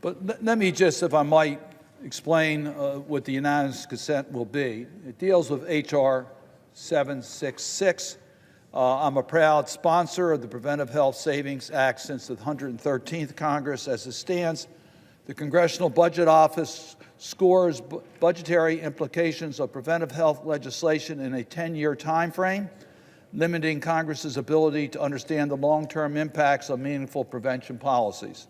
But let me just, if I might, explain what the unanimous consent will be. It deals with H.R. 766. I'm a proud sponsor of the Preventive Health Savings Act since the 113th Congress. As it stands, the Congressional Budget Office scores budgetary implications of preventive health legislation in a 10-year time frame, limiting Congress's ability to understand the long-term impacts of meaningful prevention policies.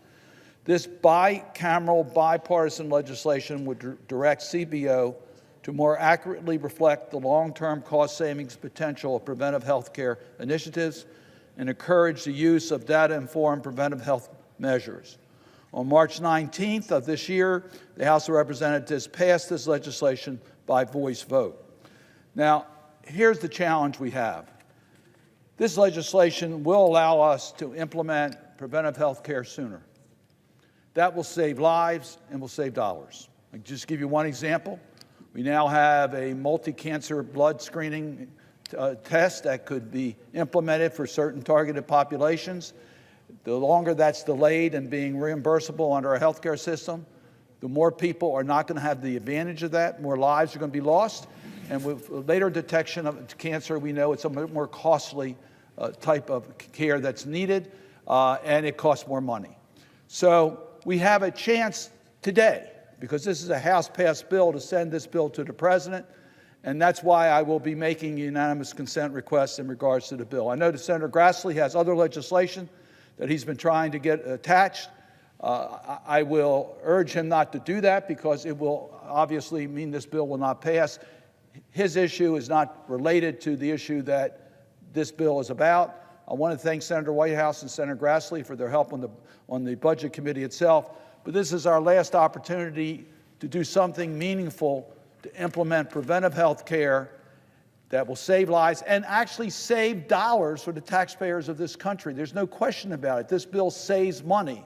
This bicameral, bipartisan legislation would direct CBO to more accurately reflect the long-term cost savings potential of preventive health care initiatives and encourage the use of data-informed preventive health measures. On March 19th of this year, the House of Representatives passed this legislation by voice vote. Now, here's the challenge we have. This legislation will allow us to implement preventive health care sooner. That will save lives and will save dollars. I'll just give you one example. We now have a multi-cancer blood screening test that could be implemented for certain targeted populations. The longer that's delayed and being reimbursable under our healthcare system, the more people are not going to have the advantage of that, more lives are going to be lost. And with later detection of cancer, we know it's a more costly type of care that's needed, and it costs more money. So we have a chance today, because this is a House-passed bill, to send this bill to the President, and that's why I will be making unanimous consent requests in regards to the bill. I know that Senator Grassley has other legislation that he's been trying to get attached. I will urge him not to do that because it will obviously mean this bill will not pass. His issue is not related to the issue that this bill is about. I want to thank Senator Whitehouse and Senator Grassley for their help on the Budget Committee itself. But this is our last opportunity to do something meaningful to implement preventive health care that will save lives and actually save dollars for the taxpayers of this country. There's no question about it. This bill saves money,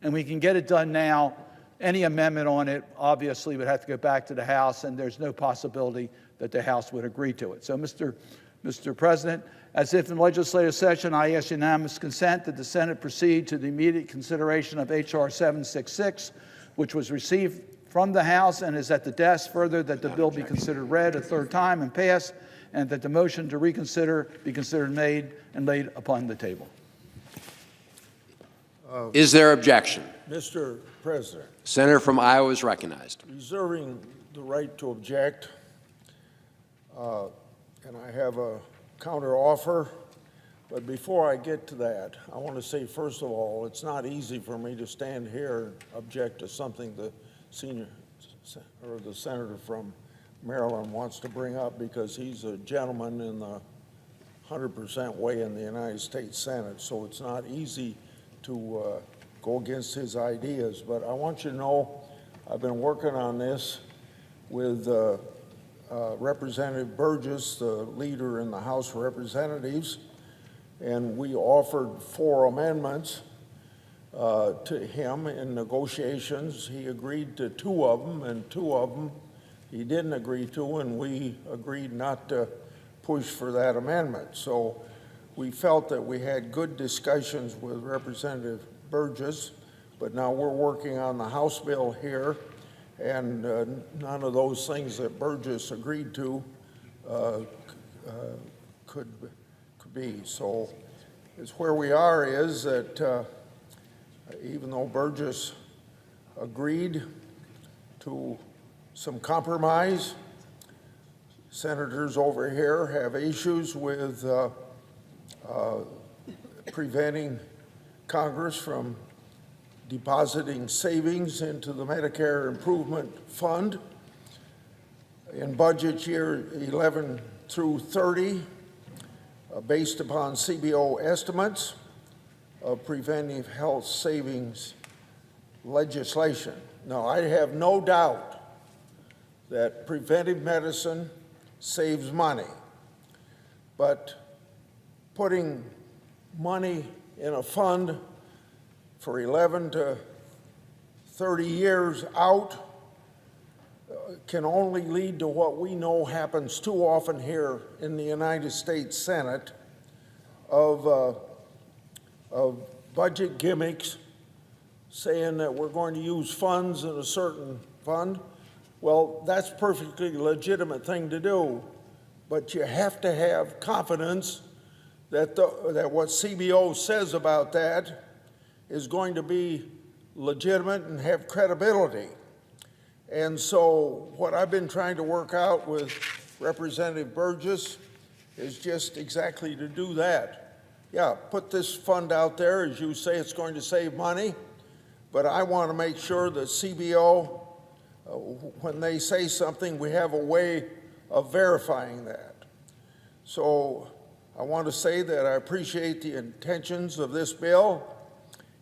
and we can get it done now. Any amendment on it obviously would have to go back to the House, and there's no possibility that the House would agree to it. So, Mr. President, as if in legislative session, I ask unanimous consent that the Senate proceed to the immediate consideration of H.R. 766, which was received from the House and is at the desk. Further, that the bill be considered read a third time and passed, and that the motion to reconsider be considered made and laid upon the table. Is there objection? Mr. President. Senator from Iowa is recognized. Reserving the right to object, and I have a counter offer. But before I get to that, I want to say, first of all, it's not easy for me to stand here and object to something the senator from Maryland wants to bring up, because he's a gentleman in the 100% way in the United States Senate. So it's not easy to go against his ideas. But I want you to know I've been working on this with Representative Burgess, the leader in the House of Representatives, and we offered 4 amendments to him in negotiations. He agreed to 2 of them, and 2 of them he didn't agree to, and we agreed not to push for that amendment. So we felt that we had good discussions with Representative Burgess, but now we're working on the House bill here, and none of those things that Burgess agreed to could be. So it's where we are is that even though Burgess agreed to some compromise, senators over here have issues with preventing Congress from depositing savings into the Medicare Improvement Fund in budget year 11 through 30, based upon CBO estimates of preventive health savings legislation. Now, I have no doubt that preventive medicine saves money, but putting money in a fund for 11 to 30 years out can only lead to what we know happens too often here in the United States Senate of budget gimmicks, saying that we're going to use funds in a certain fund. Well, that's a perfectly legitimate thing to do, but you have to have confidence that what CBO says about that is going to be legitimate and have credibility. And so what I've been trying to work out with Representative Burgess is just exactly to do that. Yeah, put this fund out there, as you say, it's going to save money, but I want to make sure that CBO, when they say something, we have a way of verifying that. So I want to say that I appreciate the intentions of this bill,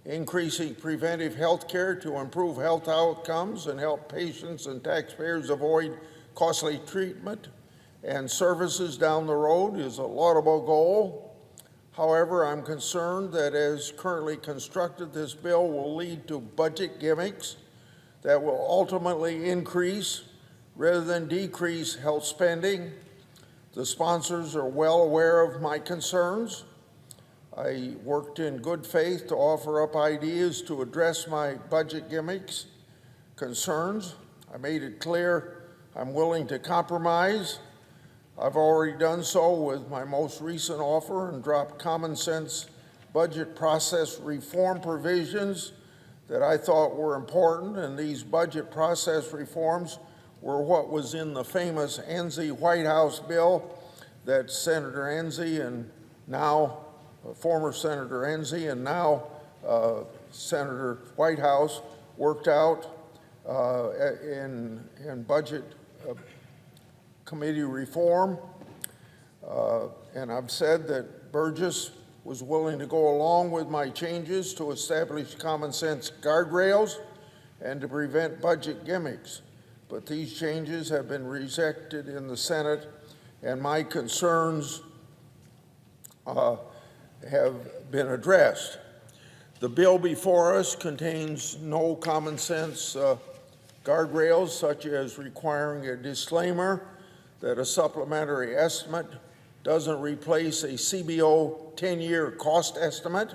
increasing preventive health care to improve health outcomes and help patients and taxpayers avoid costly treatment and services down the road is a laudable goal. However, I'm concerned that as currently constructed, this bill will lead to budget gimmicks that will ultimately increase rather than decrease health spending. The sponsors are well aware of my concerns. I worked in good faith to offer up ideas to address my budget gimmicks concerns. I made it clear I'm willing to compromise. I've already done so with my most recent offer and dropped common sense budget process reform provisions that I thought were important, and these budget process reforms were what was in the famous Enzi White House bill that Senator Enzi and now former Senator Enzi and now Senator Whitehouse worked out in budget committee reform. And I've said that Burgess was willing to go along with my changes to establish common sense guardrails and to prevent budget gimmicks. But these changes have been rejected in the Senate, and my concerns have been addressed. The bill before us contains no common sense guardrails, such as requiring a disclaimer that a supplementary estimate doesn't replace a CBO 10-year cost estimate,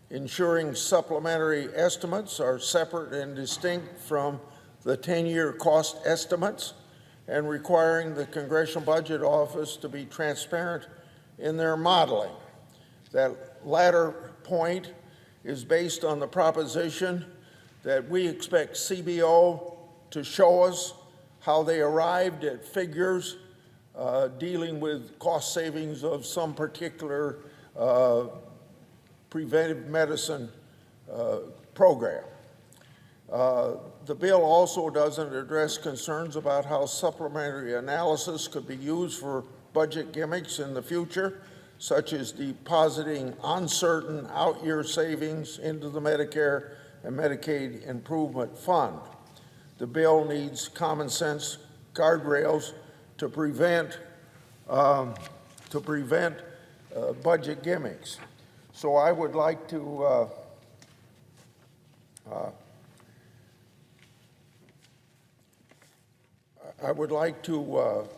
ensuring supplementary estimates are separate and distinct from the 10-year cost estimates, and requiring the Congressional Budget Office to be transparent in their modeling. That latter point is based on the proposition that we expect CBO to show us how they arrived at figures dealing with cost savings of some particular preventive medicine program. The bill also doesn't address concerns about how supplementary analysis could be used for budget gimmicks in the future, such as depositing uncertain out-year savings into the Medicare and Medicaid Improvement Fund. The bill needs common sense guardrails to prevent budget gimmicks. So I would like to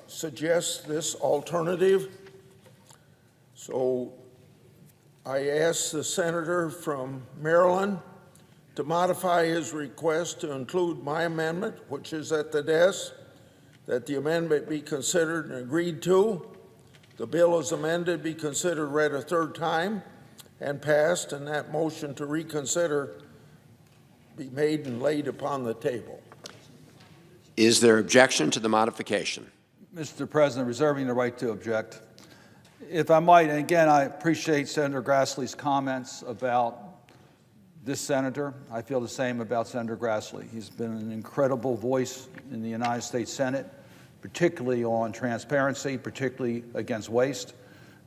suggest this alternative. So I asked the senator from Maryland to modify his request to include my amendment, which is at the desk, that the amendment be considered and agreed to. The bill as amended be considered read a third time and passed, and that motion to reconsider be made and laid upon the table. Is there objection to the modification? Mr. President, reserving the right to object. If I might, and again, I appreciate Senator Grassley's comments about this senator. I feel the same about Senator Grassley. He's been an incredible voice in the United States Senate, particularly on transparency, particularly against waste,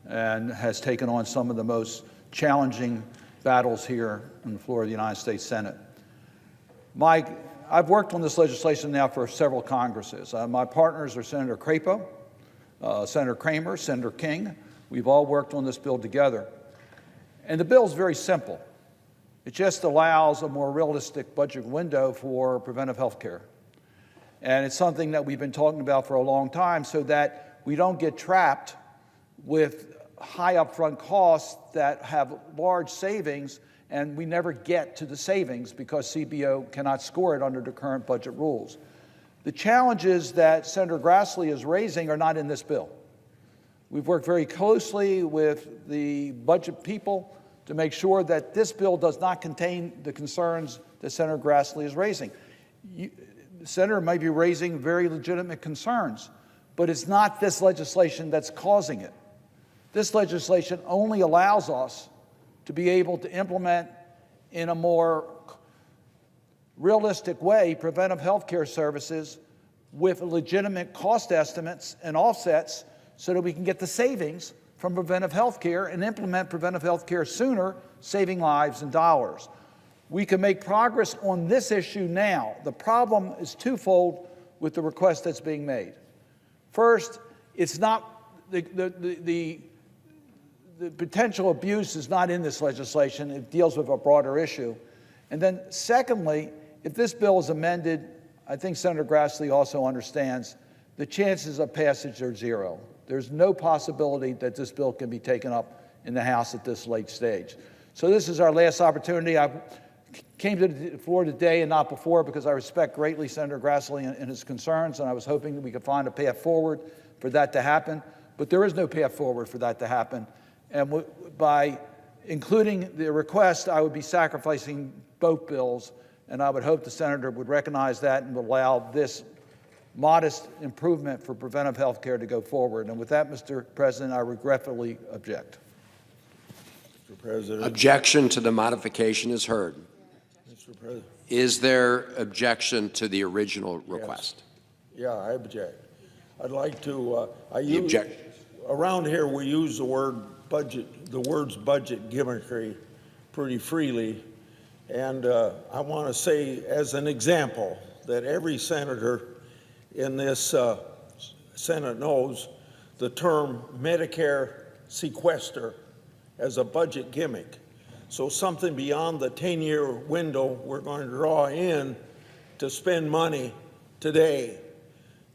and has taken on some of the most challenging battles here on the floor of the United States Senate. I've worked on this legislation now for several Congresses. My partners are Senator Crapo, Senator Kramer, Senator King. We've all worked on this bill together. And the bill is very simple. It just allows a more realistic budget window for preventive health care. And it's something that we've been talking about for a long time so that we don't get trapped with high upfront costs that have large savings and we never get to the savings because CBO cannot score it under the current budget rules. The challenges that Senator Grassley is raising are not in this bill. We've worked very closely with the budget people to make sure that this bill does not contain the concerns that Senator Grassley is raising. The Senator might be raising very legitimate concerns, but it's not this legislation that's causing it. This legislation only allows us to be able to implement in a more realistic way preventive health care services with legitimate cost estimates and offsets so that we can get the savings from preventive health care and implement preventive health care sooner, saving lives and dollars. We can make progress on this issue now. The problem is twofold with the request that's being made. First, it's not the potential abuse is not in this legislation. It deals with a broader issue. And then secondly, if this bill is amended, I think Senator Grassley also understands the chances of passage are zero. There's no possibility that this bill can be taken up in the House at this late stage. So this is our last opportunity. I came to the floor today and not before because I respect greatly Senator Grassley and his concerns, and I was hoping that we could find a path forward for that to happen. But there is no path forward for that to happen. And by including the request, I would be sacrificing both bills, and I would hope the Senator would recognize that and would allow this modest improvement for preventive health care to go forward. And with that, Mr. President, I regretfully object. Mr. President. Objection to the modification is heard. Mr. President. Is there objection to the original request? Yes. Yeah, I object. I'd like to, around here we use the word budget, the words budget gimmickry pretty freely. And I want to say as an example that every senator in this Senate knows the term Medicare sequester as a budget gimmick. So something beyond the 10-year window we're going to draw in to spend money today.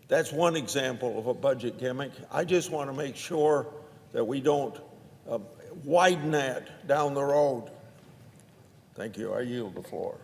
That's one example of a budget gimmick. I just want to make sure that we don't widen that down the road. Thank you. I yield the floor.